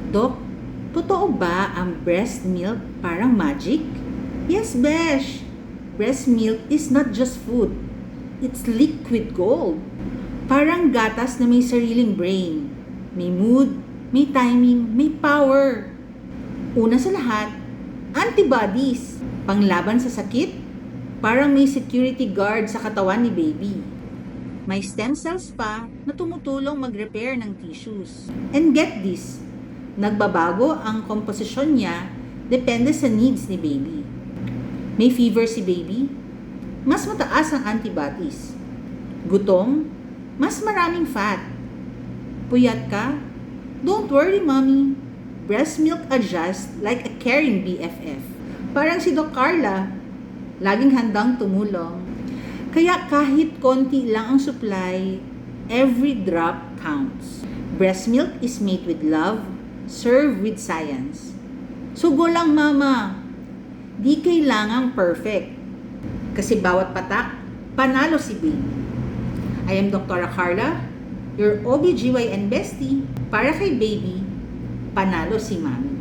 Dok, totoo ba ang breast milk parang magic? Yes, Besh. Breast milk is not just food. It's liquid gold. Parang gatas na may sariling brain. May mood, may timing, may power. Una sa lahat, antibodies. Panglaban sa sakit, parang may security guard sa katawan ni baby. May stem cells pa na tumutulong mag-repair ng tissues. And get this, nagbabago ang komposisyon niya depende sa needs ni baby. May fever si baby, mas mataas ang antibodies. Gutom, mas maraming fat. Puyat ka? Don't worry, mommy. Breast milk adjusts like a caring BFF. Parang si Doc Carla, laging handang tumulong. Kaya kahit konti lang ang supply, every drop counts. Breast milk is made with love, served with science. Sugo lang, mama. Di kailangang perfect. Kasi bawat patak, panalo si baby. I am Dr. Carla, your OBGYN bestie. Para kay baby, panalo si mami.